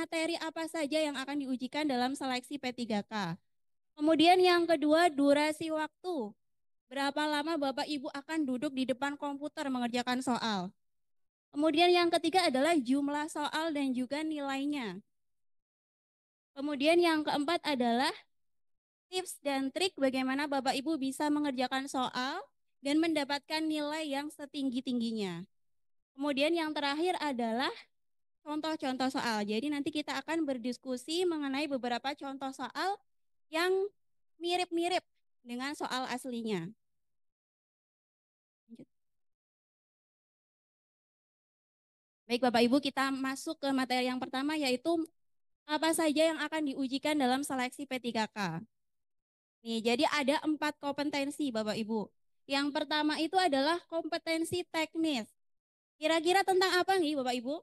materi apa saja yang akan diujikan dalam seleksi P3K. Kemudian yang kedua, durasi waktu. Berapa lama Bapak Ibu akan duduk di depan komputer mengerjakan soal. Kemudian yang ketiga adalah jumlah soal dan juga nilainya. Kemudian yang keempat adalah tips dan trik bagaimana Bapak Ibu bisa mengerjakan soal dan mendapatkan nilai yang setinggi-tingginya. Kemudian yang terakhir adalah contoh-contoh soal. Jadi nanti kita akan berdiskusi mengenai beberapa contoh soal yang mirip-mirip dengan soal aslinya. Baik Bapak Ibu, kita masuk ke materi yang pertama, yaitu apa saja yang akan diujikan dalam seleksi P3K. Nih, jadi ada 4 kompetensi Bapak Ibu. Yang pertama itu adalah kompetensi teknis. Kira-kira tentang apa nih Bapak Ibu?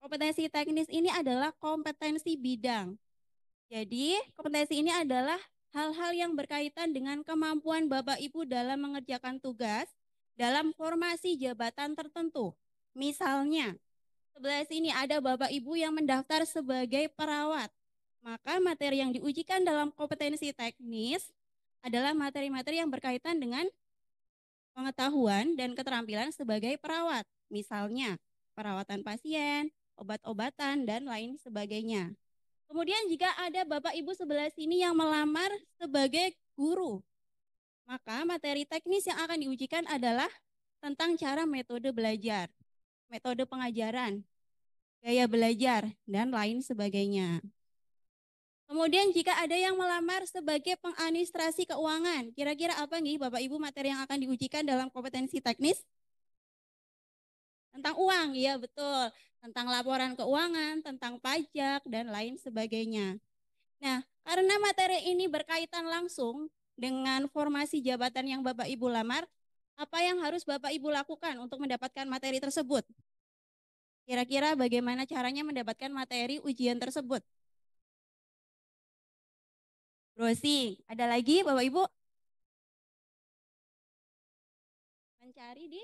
Kompetensi teknis ini adalah kompetensi bidang. Jadi kompetensi ini adalah hal-hal yang berkaitan dengan kemampuan Bapak Ibu dalam mengerjakan tugas dalam formasi jabatan tertentu. Misalnya, sebelah sini ada Bapak Ibu yang mendaftar sebagai perawat. Maka materi yang diujikan dalam kompetensi teknis adalah materi-materi yang berkaitan dengan pengetahuan dan keterampilan sebagai perawat. Misalnya, perawatan pasien, obat-obatan, dan lain sebagainya. Kemudian jika ada Bapak Ibu sebelah sini yang melamar sebagai guru, maka materi teknis yang akan diujikan adalah tentang cara metode belajar, metode pengajaran, gaya belajar, dan lain sebagainya. Kemudian jika ada yang melamar sebagai pengadministrasi keuangan, kira-kira apa nih Bapak Ibu materi yang akan diujikan dalam kompetensi teknis? Tentang uang, ya betul. Tentang laporan keuangan, tentang pajak, dan lain sebagainya. Nah, karena materi ini berkaitan langsung dengan formasi jabatan yang Bapak Ibu lamar, apa yang harus Bapak Ibu lakukan untuk mendapatkan materi tersebut? Kira-kira bagaimana caranya mendapatkan materi ujian tersebut? Browsing. Ada lagi Bapak Ibu? Mencari di?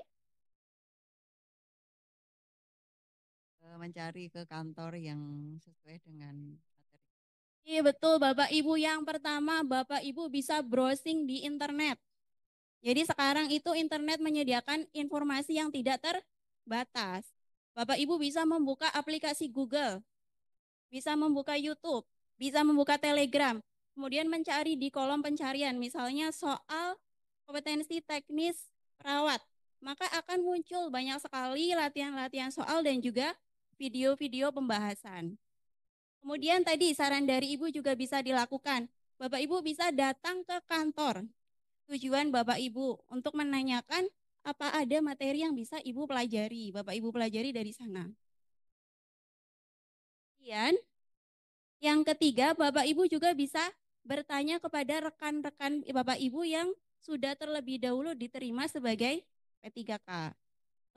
Mencari ke kantor yang sesuai dengan materi. Iya betul Bapak Ibu. Yang pertama Bapak Ibu bisa browsing di internet. Jadi sekarang itu internet menyediakan informasi yang tidak terbatas. Bapak Ibu bisa membuka aplikasi Google, bisa membuka YouTube, bisa membuka Telegram, kemudian mencari di kolom pencarian, misalnya soal kompetensi teknis perawat. Maka akan muncul banyak sekali latihan-latihan soal dan juga video-video pembahasan. Kemudian tadi saran dari Ibu juga bisa dilakukan. Bapak Ibu bisa datang ke kantor. Tujuan Bapak Ibu untuk menanyakan apa ada materi yang bisa Ibu pelajari. Bapak Ibu pelajari dari sana. Kemudian yang ketiga, Bapak Ibu juga bisa bertanya kepada rekan-rekan Bapak Ibu yang sudah terlebih dahulu diterima sebagai P3K.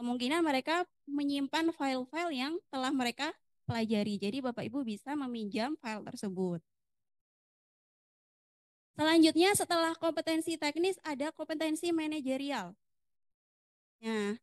Kemungkinan mereka menyimpan file-file yang telah mereka pelajari. Jadi Bapak Ibu bisa meminjam file tersebut. Selanjutnya setelah kompetensi teknis ada kompetensi manajerial. Nah,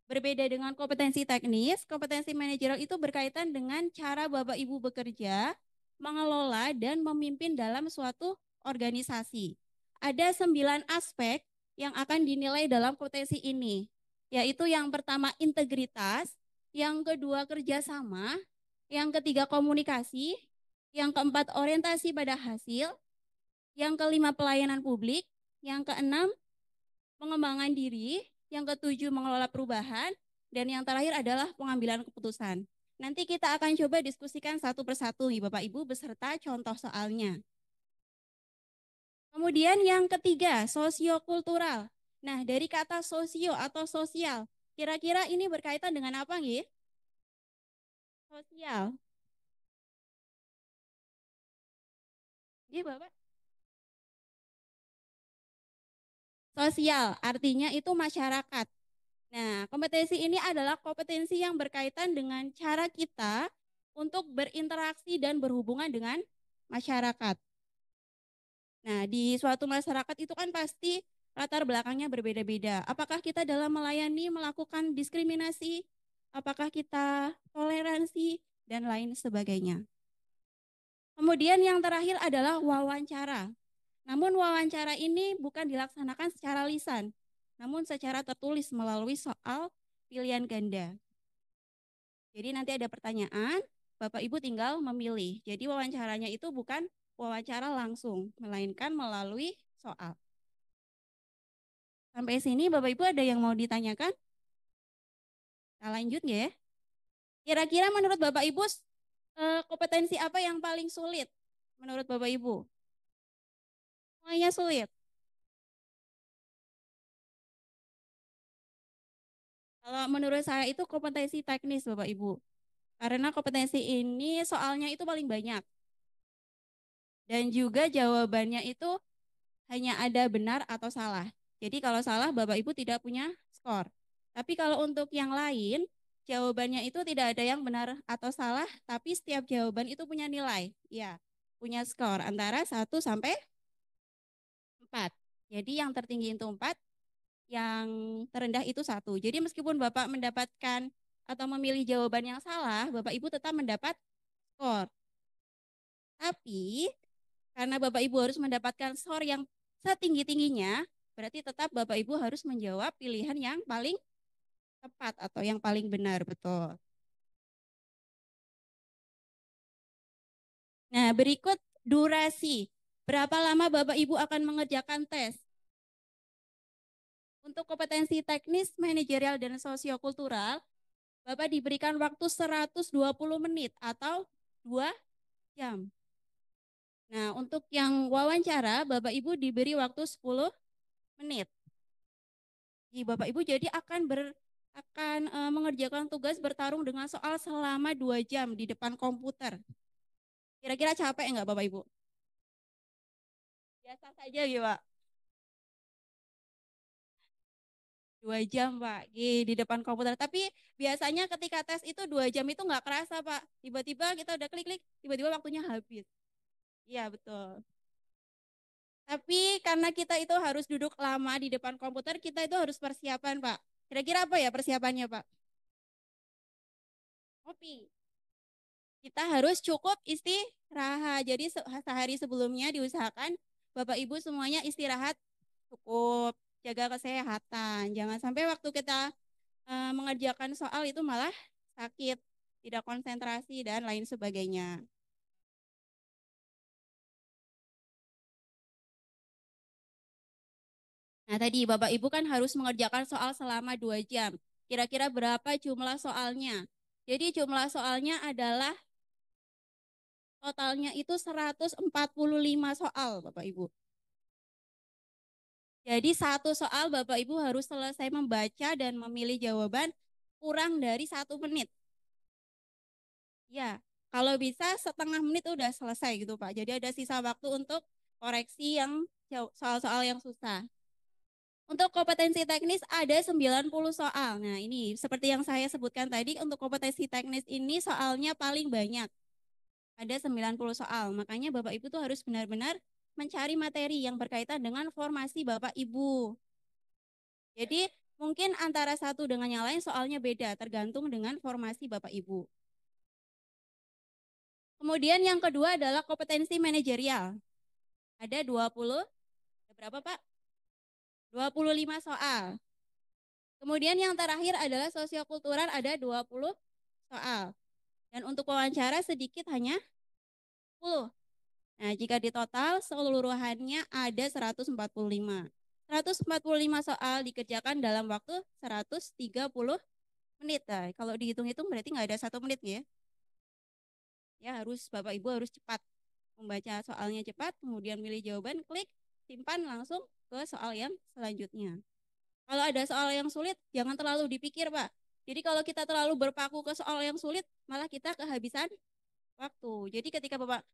berbeda dengan kompetensi teknis, kompetensi manajerial itu berkaitan dengan cara Bapak Ibu bekerja, mengelola dan memimpin dalam suatu organisasi. Ada 9 aspek yang akan dinilai dalam kompetensi ini, yaitu yang pertama integritas, yang kedua kerjasama, yang ketiga komunikasi, yang keempat orientasi pada hasil, yang kelima pelayanan publik, yang keenam pengembangan diri, yang ketujuh mengelola perubahan, dan yang terakhir adalah pengambilan keputusan. Nanti kita akan coba diskusikan satu persatu nih Bapak Ibu beserta contoh soalnya. Kemudian yang ketiga, sosiokultural. Nah, dari kata sosio atau sosial, kira-kira ini berkaitan dengan apa nih? Sosial. Iya Bapak. Sosial, artinya itu masyarakat. Nah, kompetensi ini adalah kompetensi yang berkaitan dengan cara kita untuk berinteraksi dan berhubungan dengan masyarakat. Nah, di suatu masyarakat itu kan pasti latar belakangnya berbeda-beda. Apakah kita dalam melayani melakukan diskriminasi? Apakah kita toleransi? Dan dan lain sebagainya. Kemudian yang terakhir adalah wawancara. Namun wawancara ini bukan dilaksanakan secara lisan, namun secara tertulis melalui soal pilihan ganda. Jadi nanti ada pertanyaan, Bapak Ibu tinggal memilih. Jadi wawancaranya itu bukan wawancara langsung, melainkan melalui soal. Sampai sini Bapak Ibu ada yang mau ditanyakan? Kita lanjut ya. Kira-kira menurut Bapak Ibu kompetensi apa yang paling sulit menurut Bapak Ibu? Semuanya sulit. Kalau menurut saya itu kompetensi teknis Bapak Ibu. Karena kompetensi ini soalnya itu paling banyak. Dan juga jawabannya itu hanya ada benar atau salah. Jadi kalau salah Bapak Ibu tidak punya skor. Tapi kalau untuk yang lain, jawabannya itu tidak ada yang benar atau salah, tapi setiap jawaban itu punya nilai. Ya, punya skor antara 1 sampai 4. Jadi yang tertinggi itu 4, yang terendah itu 1. Jadi meskipun Bapak mendapatkan atau memilih jawaban yang salah, Bapak Ibu tetap mendapat skor. Tapi karena Bapak Ibu harus mendapatkan skor yang setinggi-tingginya, berarti tetap Bapak Ibu harus menjawab pilihan yang paling tepat atau yang paling benar, betul. Nah, berikut durasi. Berapa lama Bapak Ibu akan mengerjakan tes? Untuk kompetensi teknis, manajerial, dan sosiokultural, Bapak diberikan waktu 120 menit atau 2 jam. Nah, untuk yang wawancara, Bapak Ibu diberi waktu 10 menit. Bapak Ibu jadi akan mengerjakan tugas bertarung dengan soal selama 2 jam di depan komputer. Kira-kira capek enggak Bapak Ibu? Biasa saja gitu Pak. 2 jam Pak di depan komputer. Tapi biasanya ketika tes itu 2 jam itu nggak kerasa Pak. Tiba-tiba kita udah klik-klik, tiba-tiba waktunya habis. Iya betul. Tapi karena kita itu harus duduk lama di depan komputer, kita itu harus persiapan Pak. Kira-kira apa ya persiapannya Pak? Kopi. Kita harus cukup istirahat. Jadi sehari sebelumnya diusahakan Bapak Ibu semuanya istirahat cukup, jaga kesehatan. Jangan sampai waktu kita mengerjakan soal itu malah sakit, tidak konsentrasi dan lain sebagainya. Nah tadi Bapak Ibu kan harus mengerjakan soal selama 2 jam. Kira-kira berapa jumlah soalnya? Jadi jumlah soalnya adalah totalnya itu 145 soal Bapak Ibu. Jadi satu soal Bapak Ibu harus selesai membaca dan memilih jawaban kurang dari 1 menit. Ya, kalau bisa setengah menit udah selesai gitu Pak. Jadi ada sisa waktu untuk koreksi yang soal-soal yang susah. Untuk kompetensi teknis ada 90 soal. Nah ini seperti yang saya sebutkan tadi, untuk kompetensi teknis ini soalnya paling banyak. Ada 90 soal. Makanya Bapak Ibu tuh harus benar-benar mencari materi yang berkaitan dengan formasi Bapak Ibu. Jadi mungkin antara satu dengan yang lain soalnya beda, tergantung dengan formasi Bapak Ibu. Kemudian yang kedua adalah kompetensi manajerial. Ada 20, berapa Pak? 25 soal. Kemudian yang terakhir adalah sosiokultural, ada 20 soal. Dan untuk wawancara sedikit hanya 10. Nah, jika di total seluruhannya ada 145. 145 soal dikerjakan dalam waktu 130 menit. Nah, kalau dihitung-hitung berarti nggak ada 1 menit ya. Ya harus Bapak Ibu harus cepat membaca soalnya cepat, kemudian milih jawaban, klik, simpan langsung ke soal yang selanjutnya. Kalau ada soal yang sulit, jangan terlalu dipikir Pak. Jadi kalau kita terlalu berpaku ke soal yang sulit, malah kita kehabisan waktu. Jadi ketika Bapak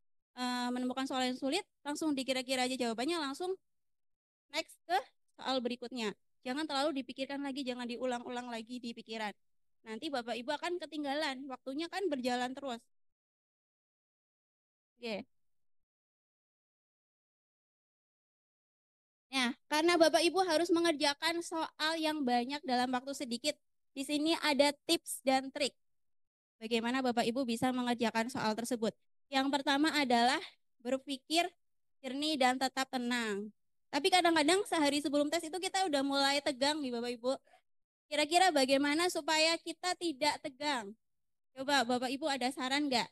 menemukan soal yang sulit, langsung dikira-kira aja jawabannya, langsung next ke soal berikutnya. Jangan terlalu dipikirkan lagi, jangan diulang-ulang lagi di pikiran. Nanti Bapak Ibu akan ketinggalan, waktunya kan berjalan terus. Oke. Nah, karena Bapak Ibu harus mengerjakan soal yang banyak dalam waktu sedikit, di sini ada tips dan trik. Bagaimana Bapak Ibu bisa mengerjakan soal tersebut? Yang pertama adalah berpikir jernih dan tetap tenang. Tapi kadang-kadang sehari sebelum tes itu kita udah mulai tegang nih Bapak Ibu. Kira-kira bagaimana supaya kita tidak tegang? Coba Bapak Ibu ada saran nggak?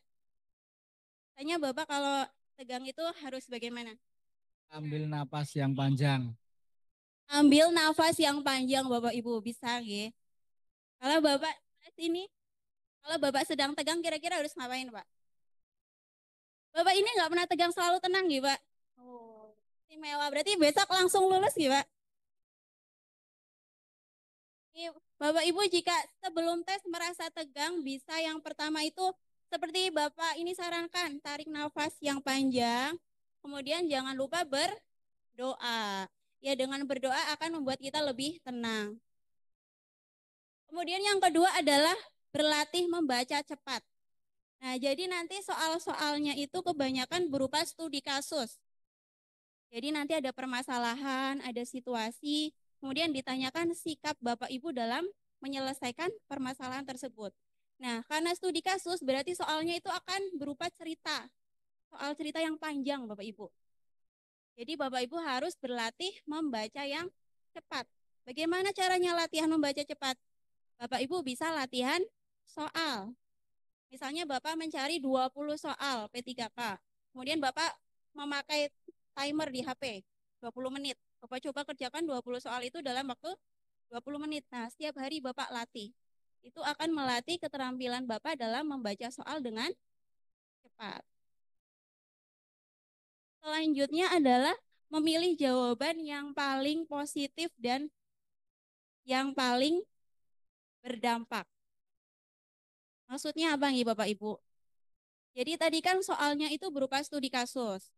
Tanya Bapak kalau tegang itu harus bagaimana? Ambil napas yang panjang. Ambil nafas yang panjang Bapak Ibu, bisa nggih? Kalau Bapak ini, kalau Bapak sedang tegang kira-kira harus ngapain Pak? Bapak ini nggak pernah tegang, selalu tenang gitu Pak? Oh, istimewa. Berarti besok langsung lulus gitu Pak? Bapak Ibu jika sebelum tes merasa tegang bisa yang pertama itu seperti Bapak ini sarankan, tarik nafas yang panjang, kemudian jangan lupa berdoa. Ya dengan berdoa akan membuat kita lebih tenang. Kemudian yang kedua adalah berlatih membaca cepat. Nah, jadi nanti soal-soalnya itu kebanyakan berupa studi kasus. Jadi nanti ada permasalahan, ada situasi, kemudian ditanyakan sikap Bapak Ibu dalam menyelesaikan permasalahan tersebut. Nah, karena studi kasus berarti soalnya itu akan berupa cerita. Soal cerita yang panjang Bapak Ibu. Jadi Bapak Ibu harus berlatih membaca yang cepat. Bagaimana caranya latihan membaca cepat? Bapak Ibu bisa latihan soal. Misalnya Bapak mencari 20 soal P3K. Kemudian Bapak memakai timer di HP 20 menit. Bapak coba kerjakan 20 soal itu dalam waktu 20 menit. Nah, setiap hari Bapak latih. Itu akan melatih keterampilan Bapak dalam membaca soal dengan cepat. Selanjutnya adalah memilih jawaban yang paling positif dan yang paling berdampak. Maksudnya apa nih Bapak Ibu? Jadi tadi kan soalnya itu berupa studi kasus.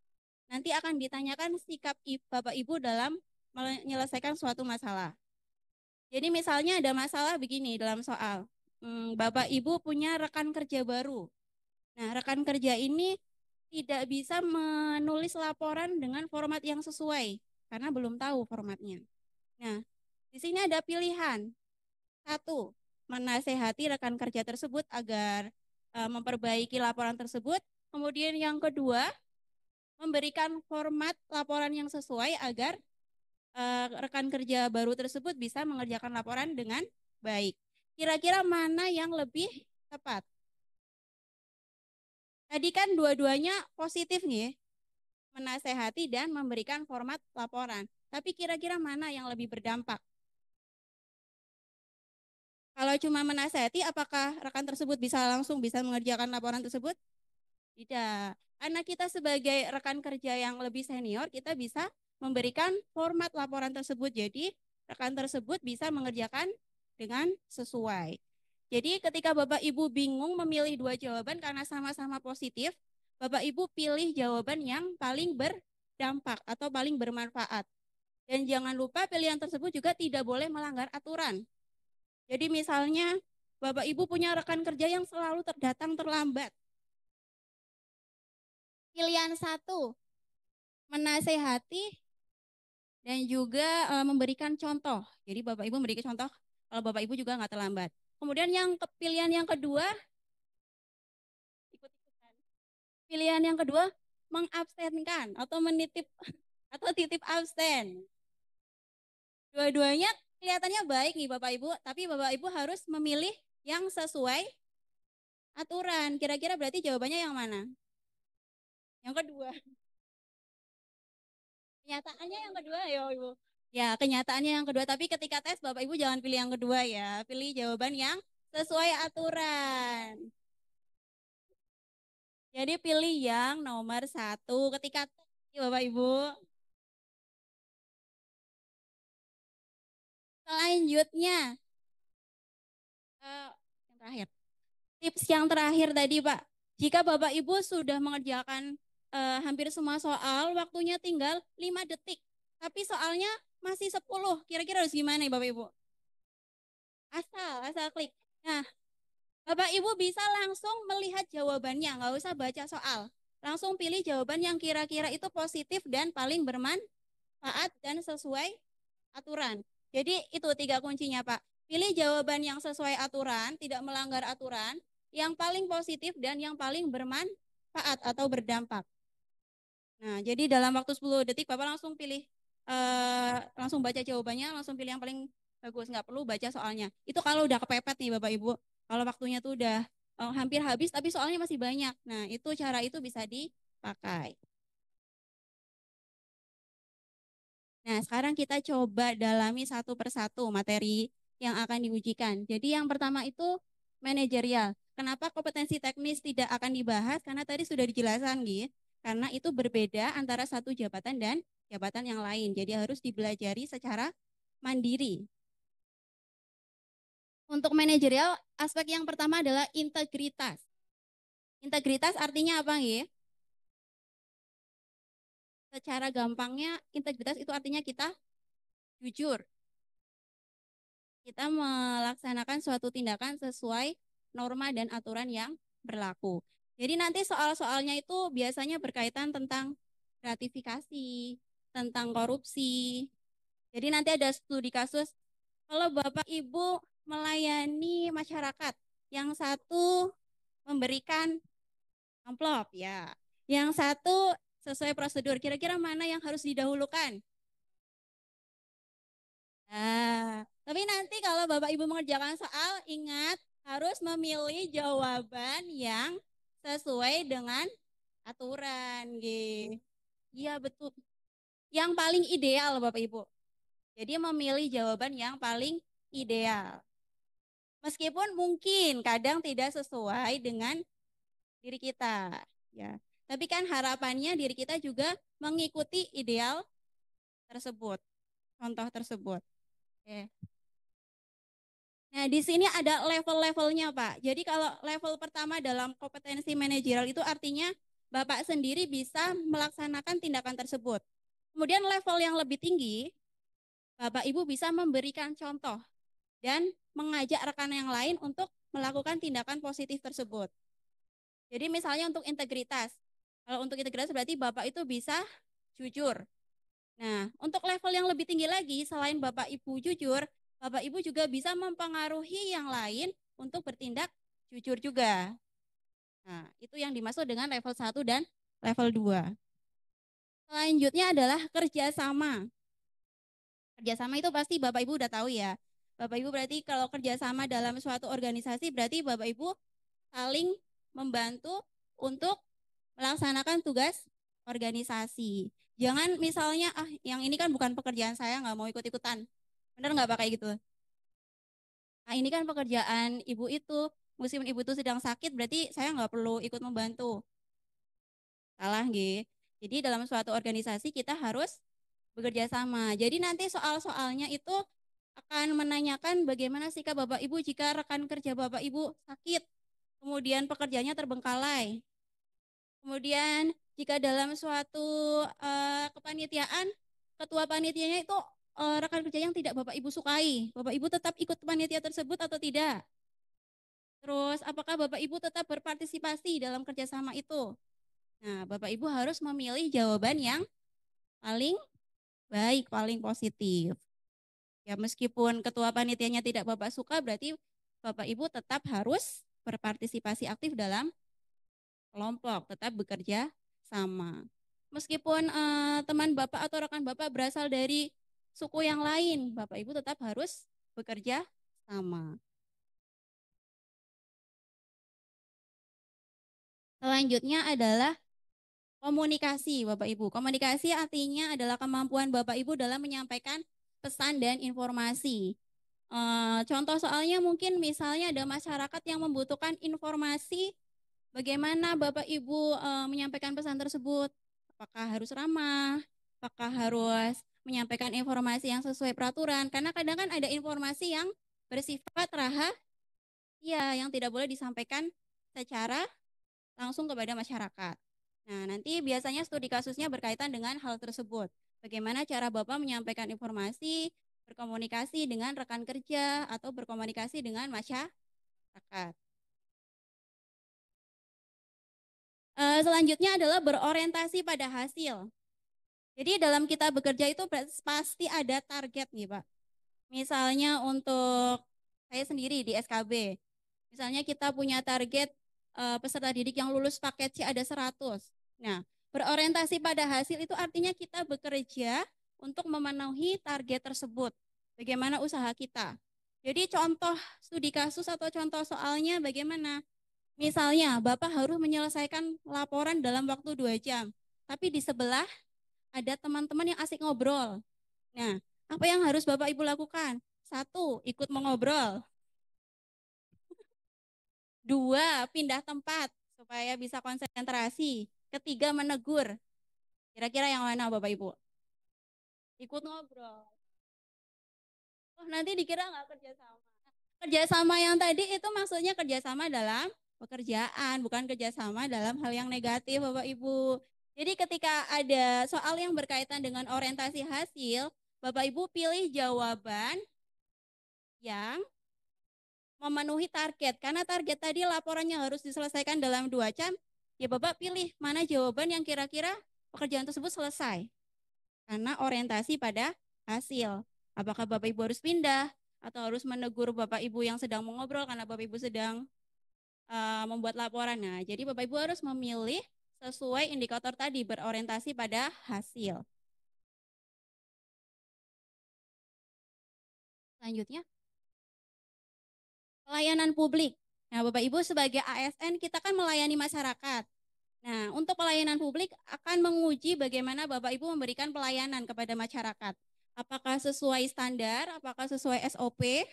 Nanti akan ditanyakan sikap Bapak Ibu dalam menyelesaikan suatu masalah. Jadi misalnya ada masalah begini dalam soal. Bapak Ibu punya rekan kerja baru. Nah, rekan kerja ini tidak bisa menulis laporan dengan format yang sesuai karena belum tahu formatnya. Nah, di sini ada pilihan. Satu, menasehati rekan kerja tersebut agar memperbaiki laporan tersebut. Kemudian yang kedua, memberikan format laporan yang sesuai agar rekan kerja baru tersebut bisa mengerjakan laporan dengan baik. Kira-kira mana yang lebih tepat? Tadi kan dua-duanya positif nih, menasehati dan memberikan format laporan. Tapi kira-kira mana yang lebih berdampak? Kalau cuma menasehati, apakah rekan tersebut langsung bisa mengerjakan laporan tersebut? Tidak. Karena kita sebagai rekan kerja yang lebih senior, kita bisa memberikan format laporan tersebut. Jadi rekan tersebut bisa mengerjakan dengan sesuai. Jadi ketika Bapak Ibu bingung memilih dua jawaban karena sama-sama positif, Bapak Ibu pilih jawaban yang paling berdampak atau paling bermanfaat. Dan jangan lupa pilihan tersebut juga tidak boleh melanggar aturan. Jadi misalnya Bapak Ibu punya rekan kerja yang selalu datang terlambat. Pilihan satu, menasehati dan juga memberikan contoh. Jadi Bapak Ibu memberikan contoh kalau Bapak Ibu juga nggak terlambat. Kemudian pilihan yang kedua, pilihan yang kedua mengabsenkan atau menitip atau titip absen. Dua-duanya kelihatannya baik nih Bapak Ibu, tapi Bapak Ibu harus memilih yang sesuai aturan. Kira-kira berarti jawabannya yang mana? Yang kedua. Kenyataannya yang kedua ya Ibu. Ya, kenyataannya yang kedua, tapi ketika tes Bapak Ibu jangan pilih yang kedua ya. Pilih jawaban yang sesuai aturan. Jadi pilih yang nomor satu ketika tes Bapak Ibu. Selanjutnya, yang terakhir. Tips yang terakhir tadi Pak, jika Bapak Ibu sudah mengerjakan hampir semua soal, waktunya tinggal 5 detik. Tapi soalnya masih 10, kira-kira harus gimana ya Bapak Ibu? Asal klik. Nah, Bapak Ibu bisa langsung melihat jawabannya, nggak usah baca soal. Langsung pilih jawaban yang kira-kira itu positif dan paling bermanfaat dan sesuai aturan. Jadi itu 3 kuncinya Pak. Pilih jawaban yang sesuai aturan, tidak melanggar aturan. yang paling positif dan yang paling bermanfaat atau berdampak. Nah, jadi dalam waktu 10 detik Bapak langsung pilih, langsung baca jawabannya, langsung pilih yang paling bagus, nggak perlu baca soalnya. Itu kalau udah kepepet nih Bapak Ibu, kalau waktunya tuh udah hampir habis tapi soalnya masih banyak. Nah, itu cara itu bisa dipakai. Nah, sekarang kita coba dalami satu persatu materi yang akan diujikan. Jadi yang pertama itu manajerial. Kenapa kompetensi teknis tidak akan dibahas? Karena tadi sudah dijelaskan, gitu. Karena itu berbeda antara satu jabatan dan jabatan yang lain. Jadi harus dipelajari secara mandiri. Untuk manajerial, aspek yang pertama adalah integritas. Integritas artinya apa, gitu? Secara gampangnya, integritas itu artinya kita jujur. Kita melaksanakan suatu tindakan sesuai norma dan aturan yang berlaku. Jadi nanti soal-soalnya itu biasanya berkaitan tentang gratifikasi, tentang korupsi. Jadi nanti ada studi kasus, kalau Bapak Ibu melayani masyarakat, yang satu memberikan amplop ya, yang satu sesuai prosedur, kira-kira mana yang harus didahulukan? Nah, tapi nanti kalau Bapak Ibu mengerjakan soal, ingat harus memilih jawaban yang sesuai dengan aturan. Iya betul. Yang paling ideal Bapak Ibu. Jadi memilih jawaban yang paling ideal. Meskipun mungkin kadang tidak sesuai dengan diri kita. Ya. Tapi kan harapannya diri kita juga mengikuti ideal tersebut. Contoh tersebut. Oke. Nah, di sini ada level-levelnya, Pak. Jadi kalau level pertama dalam kompetensi manajerial itu artinya Bapak sendiri bisa melaksanakan tindakan tersebut. Kemudian level yang lebih tinggi, Bapak Ibu bisa memberikan contoh dan mengajak rekan yang lain untuk melakukan tindakan positif tersebut. Jadi misalnya untuk integritas. Kalau untuk integritas berarti Bapak itu bisa jujur. Nah, untuk level yang lebih tinggi lagi, selain Bapak Ibu jujur, Bapak Ibu juga bisa mempengaruhi yang lain untuk bertindak jujur juga. Nah, itu yang dimaksud dengan level 1 dan level 2. Selanjutnya adalah kerjasama. Kerjasama itu pasti Bapak Ibu udah tahu ya. Bapak Ibu berarti kalau kerjasama dalam suatu organisasi berarti Bapak Ibu saling membantu untuk melaksanakan tugas organisasi. Jangan misalnya, yang ini kan bukan pekerjaan saya, nggak mau ikut-ikutan. Benar nggak Pak kayak gitu? Nah ini kan pekerjaan ibu itu, musim ibu itu sedang sakit, berarti saya nggak perlu ikut membantu. Salah, nggih. Jadi dalam suatu organisasi kita harus bekerja sama. Jadi nanti soal-soalnya itu akan menanyakan bagaimana sikap Bapak Ibu jika rekan kerja Bapak Ibu sakit, kemudian pekerjaannya terbengkalai. Kemudian jika dalam suatu kepanitiaan, ketua panitianya itu rekan kerja yang tidak Bapak Ibu sukai, Bapak Ibu tetap ikut panitia tersebut atau tidak? Terus apakah Bapak Ibu tetap berpartisipasi dalam kerjasama itu? Nah, Bapak Ibu harus memilih jawaban yang paling baik, paling positif. Ya meskipun ketua panitianya tidak Bapak suka, berarti Bapak Ibu tetap harus berpartisipasi aktif dalam kelompok, tetap bekerja sama. Meskipun teman Bapak atau rekan Bapak berasal dari suku yang lain, Bapak Ibu tetap harus bekerja sama. Selanjutnya adalah komunikasi Bapak Ibu. Komunikasi artinya adalah kemampuan Bapak Ibu dalam menyampaikan pesan dan informasi. Contoh soalnya mungkin misalnya ada masyarakat yang membutuhkan informasi bagaimana Bapak Ibu menyampaikan pesan tersebut. Apakah harus ramah? Apakah harus menyampaikan informasi yang sesuai peraturan? Karena kadang kan ada informasi yang bersifat rahasia yang tidak boleh disampaikan secara langsung kepada masyarakat. Nah, nanti biasanya studi kasusnya berkaitan dengan hal tersebut. Bagaimana cara Bapak menyampaikan informasi, berkomunikasi dengan rekan kerja, atau berkomunikasi dengan masyarakat. Selanjutnya adalah berorientasi pada hasil. Jadi dalam kita bekerja itu pasti ada target nih Pak. Misalnya untuk saya sendiri di SKB, Misalnya kita punya target peserta didik yang lulus paket C ada 100. Nah, berorientasi pada hasil itu artinya kita bekerja untuk memenuhi target tersebut. Bagaimana usaha kita. Jadi contoh studi kasus atau contoh soalnya bagaimana? Misalnya Bapak harus menyelesaikan laporan dalam waktu 2 jam. Tapi di sebelah ada teman-teman yang asik ngobrol. Nah, apa yang harus Bapak Ibu lakukan? 1, ikut mengobrol. 2, pindah tempat supaya bisa konsentrasi. 3, menegur. Kira-kira yang mana Bapak Ibu? Ikut ngobrol. Oh, nanti dikira nggak kerjasama. Kerjasama yang tadi itu maksudnya kerjasama dalam pekerjaan, bukan kerjasama dalam hal yang negatif Bapak Ibu. Jadi ketika ada soal yang berkaitan dengan orientasi hasil, Bapak Ibu pilih jawaban yang memenuhi target. Karena target tadi laporannya harus diselesaikan dalam 2 jam, ya Bapak pilih mana jawaban yang kira-kira pekerjaan tersebut selesai. Karena orientasi pada hasil. Apakah Bapak Ibu harus pindah atau harus menegur Bapak Ibu yang sedang mengobrol karena Bapak Ibu sedang membuat laporan. Nah, jadi Bapak Ibu harus memilih sesuai indikator tadi berorientasi pada hasil. Selanjutnya, pelayanan publik. Nah, Bapak Ibu sebagai ASN kita kan melayani masyarakat. Nah, untuk pelayanan publik akan menguji bagaimana Bapak Ibu memberikan pelayanan kepada masyarakat. Apakah sesuai standar, apakah sesuai SOP?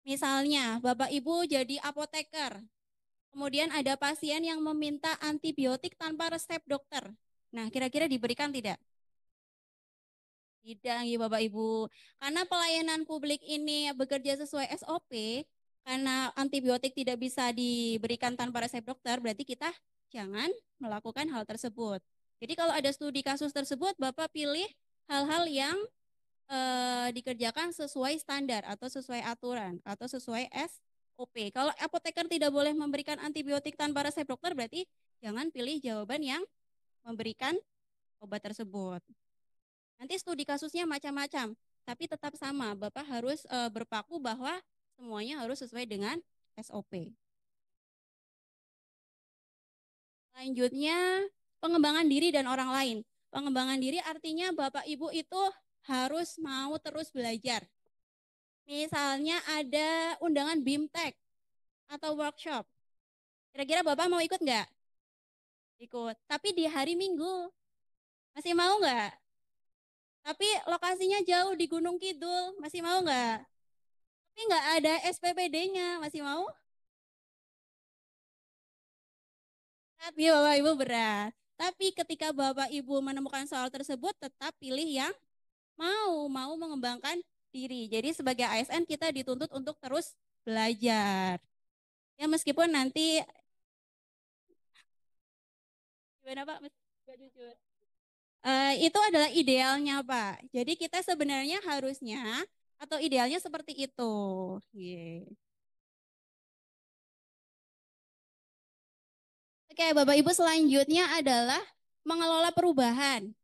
Misalnya, Bapak Ibu jadi apoteker. Kemudian ada pasien yang meminta antibiotik tanpa resep dokter. Nah, kira-kira diberikan tidak? Tidak, ya Bapak Ibu. Karena pelayanan publik ini bekerja sesuai SOP, karena antibiotik tidak bisa diberikan tanpa resep dokter, berarti kita jangan melakukan hal tersebut. Jadi kalau ada studi kasus tersebut, Bapak pilih hal-hal yang dikerjakan sesuai standar atau sesuai aturan atau sesuai SOP. Kalau apoteker tidak boleh memberikan antibiotik tanpa resep dokter, berarti jangan pilih jawaban yang memberikan obat tersebut. Nanti studi kasusnya macam-macam, tapi tetap sama. Bapak harus berpaku bahwa semuanya harus sesuai dengan SOP. Selanjutnya, pengembangan diri dan orang lain. Pengembangan diri artinya Bapak Ibu itu harus mau terus belajar. Misalnya ada undangan BIMTEK atau workshop. Kira-kira Bapak mau ikut nggak? Ikut. Tapi di hari Minggu. Masih mau nggak? Tapi lokasinya jauh di Gunung Kidul. Masih mau nggak? Tapi nggak ada SPPD-nya. Masih mau? Tapi Bapak Ibu berat. Tapi ketika Bapak Ibu menemukan soal tersebut, tetap pilih yang mau mengembangkan diri. Jadi sebagai ASN kita dituntut untuk terus belajar. Ya meskipun nanti gimana Pak? Gak jujur. Itu adalah idealnya Pak. Jadi kita sebenarnya harusnya atau idealnya seperti itu. Yeah. Oke Bapak Ibu selanjutnya adalah mengelola perubahan.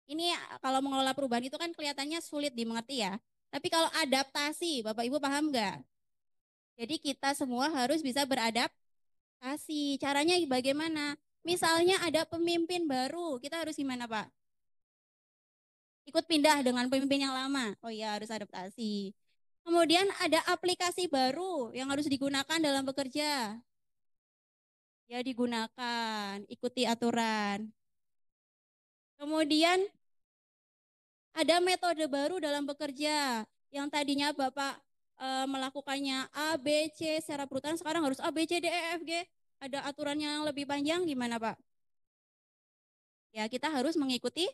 Ini kalau mengelola perubahan itu kan kelihatannya sulit dimengerti ya. Tapi kalau adaptasi, Bapak Ibu paham nggak? Jadi kita semua harus bisa beradaptasi. Caranya bagaimana? Misalnya ada pemimpin baru, kita harus gimana Pak? Ikut pindah dengan pemimpin yang lama. Oh iya harus adaptasi. Kemudian ada aplikasi baru yang harus digunakan dalam bekerja. Ya digunakan, ikuti aturan. Kemudian ada metode baru dalam bekerja yang tadinya Bapak melakukannya A, B, C secara berurutan, sekarang harus A, B, C, D, E, F, G. Ada aturan yang lebih panjang, gimana Pak? Ya kita harus mengikuti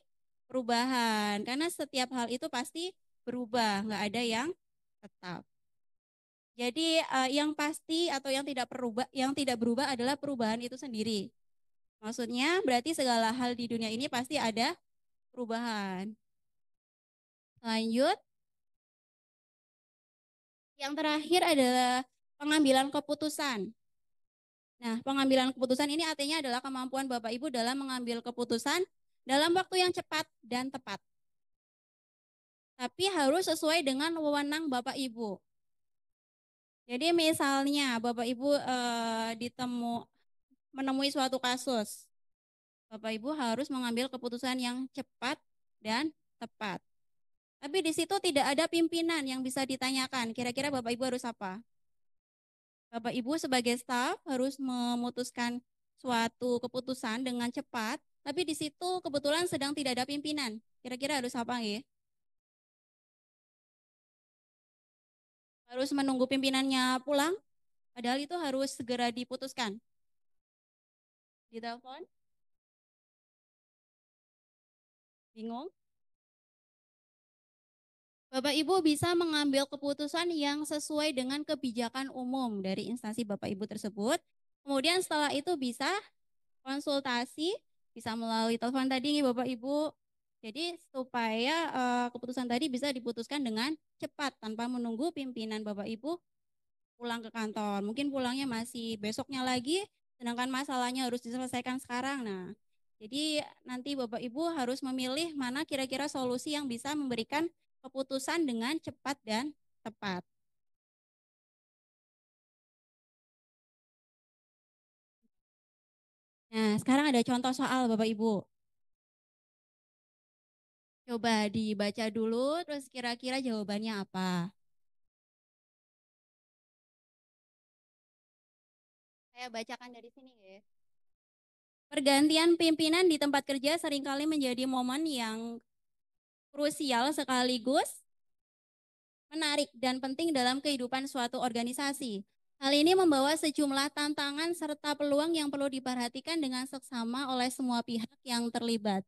perubahan, karena setiap hal itu pasti berubah, nggak ada yang tetap. Jadi yang pasti atau yang tidak berubah adalah perubahan itu sendiri. Maksudnya berarti segala hal di dunia ini pasti ada perubahan. Lanjut. Yang terakhir adalah pengambilan keputusan. Nah, pengambilan keputusan ini artinya adalah kemampuan Bapak Ibu dalam mengambil keputusan dalam waktu yang cepat dan tepat. Tapi harus sesuai dengan wewenang Bapak Ibu. Jadi misalnya Bapak Ibu menemui suatu kasus, Bapak Ibu harus mengambil keputusan yang cepat dan tepat. Tapi di situ tidak ada pimpinan yang bisa ditanyakan. Kira-kira Bapak Ibu harus apa? Bapak Ibu sebagai staf harus memutuskan suatu keputusan dengan cepat, tapi di situ kebetulan sedang tidak ada pimpinan. Kira-kira harus apa ya? Harus menunggu pimpinannya pulang, padahal itu harus segera diputuskan. Ditelepon? Bingung? Bapak Ibu bisa mengambil keputusan yang sesuai dengan kebijakan umum dari instansi Bapak Ibu tersebut. Kemudian setelah itu bisa konsultasi, bisa melalui telepon tadi nih Bapak Ibu. Jadi supaya keputusan tadi bisa diputuskan dengan cepat tanpa menunggu pimpinan Bapak Ibu pulang ke kantor. Mungkin pulangnya masih besoknya lagi, sedangkan masalahnya harus diselesaikan sekarang. Nah, jadi nanti Bapak Ibu harus memilih mana kira-kira solusi yang bisa memberikan keputusan dengan cepat dan tepat. Nah, sekarang ada contoh soal Bapak Ibu. Coba dibaca dulu, terus kira-kira jawabannya apa? Saya bacakan dari sini ya. Pergantian pimpinan di tempat kerja seringkali menjadi momen yang krusial sekaligus menarik dan penting dalam kehidupan suatu organisasi. Hal ini membawa sejumlah tantangan serta peluang yang perlu diperhatikan dengan seksama oleh semua pihak yang terlibat.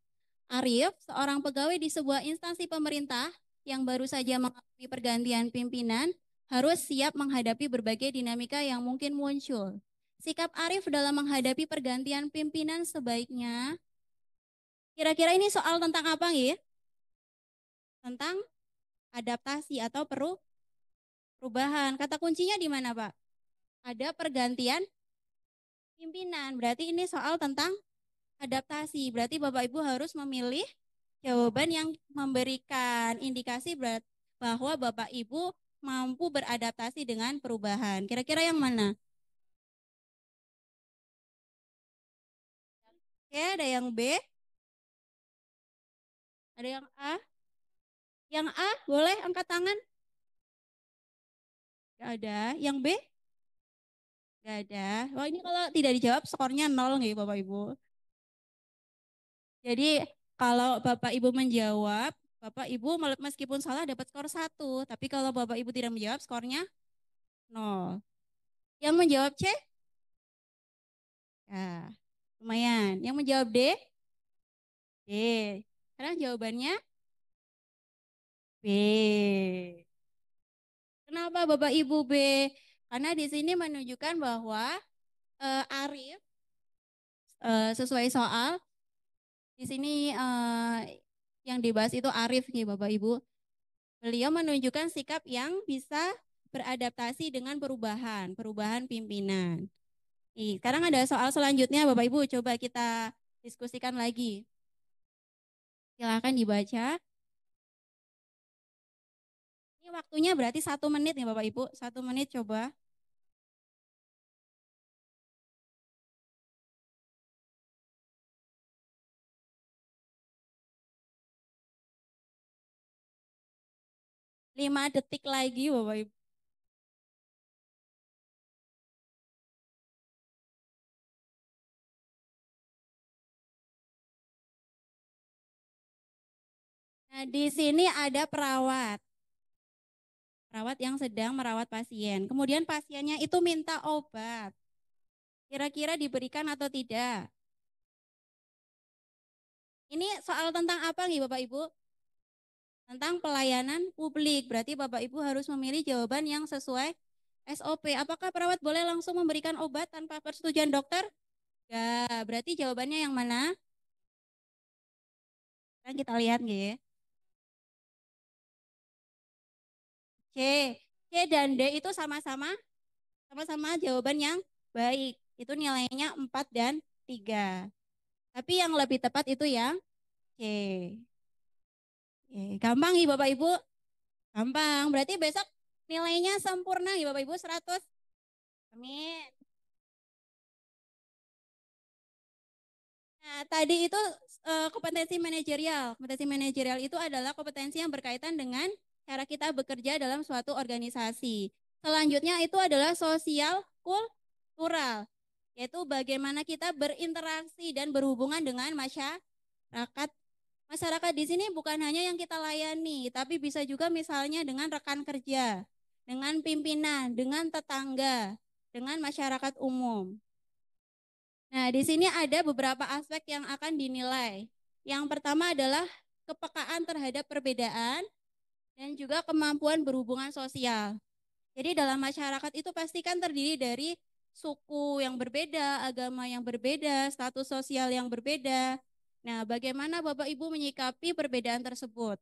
Arif, seorang pegawai di sebuah instansi pemerintah yang baru saja mengalami pergantian pimpinan, harus siap menghadapi berbagai dinamika yang mungkin muncul. Sikap Arif dalam menghadapi pergantian pimpinan sebaiknya, kira-kira ini soal tentang apa ya? Tentang adaptasi atau perubahan. Kata kuncinya di mana, Pak? Ada pergantian pimpinan. Berarti ini soal tentang adaptasi. Berarti Bapak Ibu harus memilih jawaban yang memberikan indikasi bahwa Bapak Ibu mampu beradaptasi dengan perubahan. Kira-kira yang mana? Oke, ada yang B, ada yang A. Yang A boleh angkat tangan? Gak ada. Yang B? Gak ada. Wah, ini kalau tidak dijawab skornya 0 nih Bapak Ibu. Jadi kalau Bapak Ibu menjawab, Bapak Ibu meskipun salah dapat skor 1. Tapi kalau Bapak Ibu tidak menjawab skornya 0. Yang menjawab C? Ya, lumayan. Yang menjawab D? D. Sekarang jawabannya B. Kenapa Bapak Ibu B? Karena di sini menunjukkan bahwa Arif sesuai soal di sini yang dibahas itu Arif nih Bapak Ibu. Beliau menunjukkan sikap yang bisa beradaptasi dengan perubahan pimpinan. Sekarang ada soal selanjutnya Bapak Ibu, coba kita diskusikan lagi. Silakan dibaca. Ini waktunya berarti 1 menit nih Bapak Ibu, 1 menit coba. Lima detik lagi Bapak Ibu. Nah, di sini ada perawat. Perawat yang sedang merawat pasien. Kemudian pasiennya itu minta obat. Kira-kira diberikan atau tidak? Ini soal tentang apa nih Bapak Ibu? Tentang pelayanan publik. Berarti Bapak Ibu harus memilih jawaban yang sesuai SOP. Apakah perawat boleh langsung memberikan obat tanpa persetujuan dokter? Ya, berarti jawabannya yang mana? Sekarang kita lihat nih. C. C dan D itu sama-sama jawaban yang baik. Itu nilainya 4 dan 3. Tapi yang lebih tepat itu yang C. Oke, gampang nih Bapak Ibu. Gampang. Berarti besok nilainya sempurna ya Bapak Ibu 100. Amin. Nah, tadi itu kompetensi manajerial. Kompetensi manajerial itu adalah kompetensi yang berkaitan dengan cara kita bekerja dalam suatu organisasi. Selanjutnya itu adalah sosial kultural, yaitu bagaimana kita berinteraksi dan berhubungan dengan masyarakat. Masyarakat di sini bukan hanya yang kita layani, tapi bisa juga misalnya dengan rekan kerja, dengan pimpinan, dengan tetangga, dengan masyarakat umum. Nah, di sini ada beberapa aspek yang akan dinilai. Yang pertama adalah kepekaan terhadap perbedaan dan juga kemampuan berhubungan sosial. Jadi dalam masyarakat itu pasti kan terdiri dari suku yang berbeda, agama yang berbeda, status sosial yang berbeda. Nah, bagaimana Bapak Ibu menyikapi perbedaan tersebut?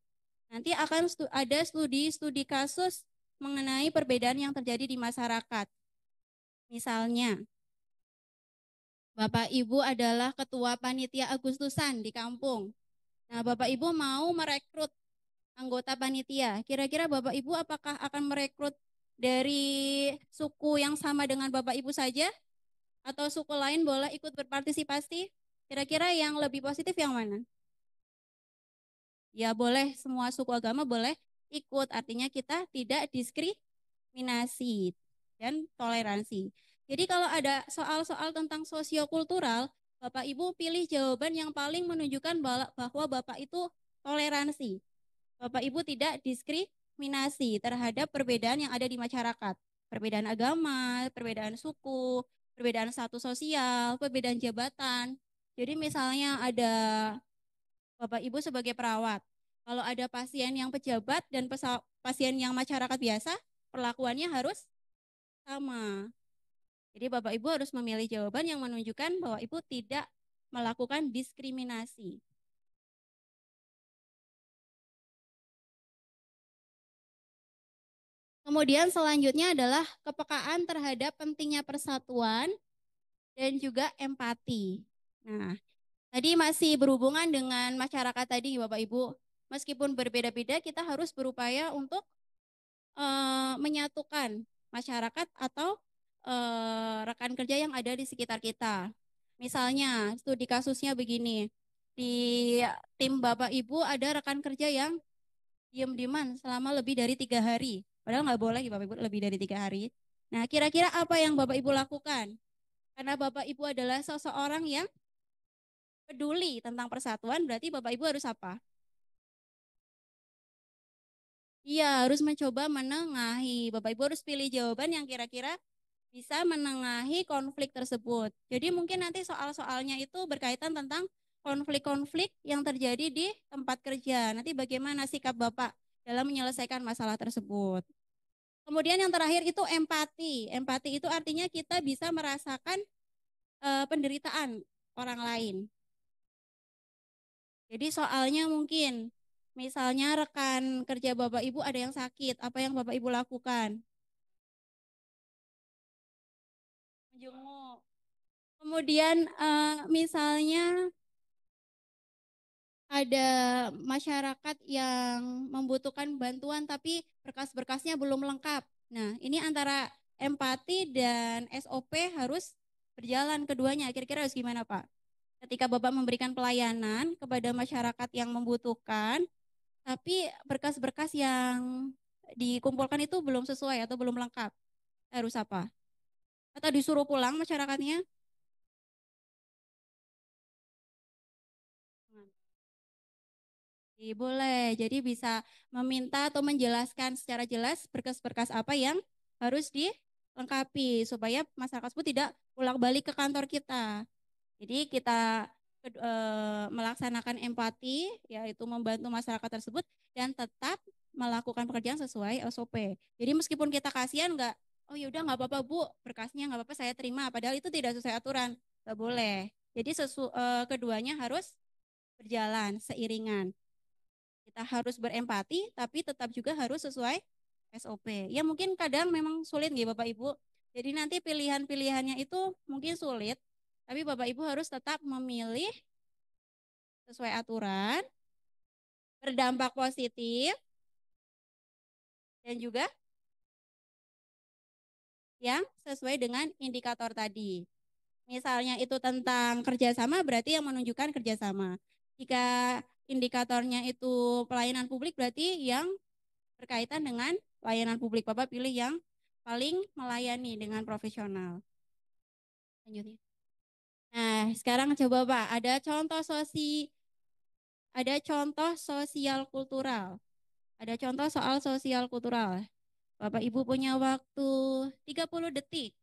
Nanti akan ada studi-studi kasus mengenai perbedaan yang terjadi di masyarakat. Misalnya, Bapak Ibu adalah ketua panitia Agustusan di kampung. Nah, Bapak Ibu mau merekrut anggota panitia. Kira-kira Bapak Ibu apakah akan merekrut dari suku yang sama dengan Bapak Ibu saja? Atau suku lain boleh ikut berpartisipasi? Kira-kira yang lebih positif yang mana? Ya boleh, semua suku agama boleh ikut. Artinya kita tidak diskriminasi dan toleransi. Jadi kalau ada soal-soal tentang sosiokultural, Bapak Ibu pilih jawaban yang paling menunjukkan bahwa Bapak itu toleransi. Bapak Ibu tidak diskriminasi terhadap perbedaan yang ada di masyarakat. Perbedaan agama, perbedaan suku, perbedaan status sosial, perbedaan jabatan. Jadi misalnya ada Bapak Ibu sebagai perawat. Kalau ada pasien yang pejabat dan pasien yang masyarakat biasa, perlakuannya harus sama. Jadi Bapak Ibu harus memilih jawaban yang menunjukkan bahwa Ibu tidak melakukan diskriminasi. Kemudian selanjutnya adalah kepekaan terhadap pentingnya persatuan dan juga empati. Nah, tadi masih berhubungan dengan masyarakat tadi Bapak Ibu. Meskipun berbeda-beda, kita harus berupaya untuk menyatukan masyarakat atau rekan kerja yang ada di sekitar kita. Misalnya, studi kasusnya begini. Di tim Bapak Ibu ada rekan kerja yang diam-diaman selama lebih dari 3 hari. Padahal nggak boleh Bapak Ibu lebih dari 3 hari. Nah, kira-kira apa yang Bapak Ibu lakukan? Karena Bapak Ibu adalah seseorang yang peduli tentang persatuan, berarti Bapak Ibu harus apa? Iya, harus mencoba menengahi. Bapak Ibu harus pilih jawaban yang kira-kira bisa menengahi konflik tersebut. Jadi mungkin nanti soal-soalnya itu berkaitan tentang konflik-konflik yang terjadi di tempat kerja. Nanti bagaimana sikap Bapak dalam menyelesaikan masalah tersebut. Kemudian yang terakhir itu empati. Empati itu artinya kita bisa merasakan penderitaan orang lain. Jadi soalnya mungkin misalnya rekan kerja Bapak Ibu ada yang sakit, apa yang Bapak Ibu lakukan? Menjenguk. Kemudian misalnya ada masyarakat yang membutuhkan bantuan tapi berkas-berkasnya belum lengkap. Nah, ini antara empati dan SOP harus berjalan keduanya. Kira-kira harus gimana, Pak? Ketika Bapak memberikan pelayanan kepada masyarakat yang membutuhkan, tapi berkas-berkas yang dikumpulkan itu belum sesuai atau belum lengkap, harus apa? Atau disuruh pulang masyarakatnya? Boleh, jadi bisa meminta atau menjelaskan secara jelas berkas-berkas apa yang harus dilengkapi supaya masyarakat tersebut tidak pulang balik ke kantor kita. Jadi kita melaksanakan empati, yaitu membantu masyarakat tersebut dan tetap melakukan pekerjaan sesuai SOP. Jadi meskipun kita kasihan nggak, oh yaudah nggak apa-apa Bu, berkasnya nggak apa-apa saya terima, padahal itu tidak sesuai aturan, nggak boleh. Jadi keduanya harus berjalan seiringan. Kita harus berempati, tapi tetap juga harus sesuai SOP. Ya mungkin kadang memang sulit ya Bapak Ibu. Jadi nanti pilihan-pilihannya itu mungkin sulit, tapi Bapak Ibu harus tetap memilih sesuai aturan, berdampak positif, dan juga yang sesuai dengan indikator tadi. Misalnya itu tentang kerjasama, berarti yang menunjukkan kerjasama. Jika indikatornya itu pelayanan publik, berarti yang berkaitan dengan pelayanan publik. Bapak pilih yang paling melayani dengan profesional. Lanjut ya. Nah, sekarang coba Pak, ada contoh sosial kultural. Ada contoh soal sosial kultural. Bapak Ibu punya waktu 30 detik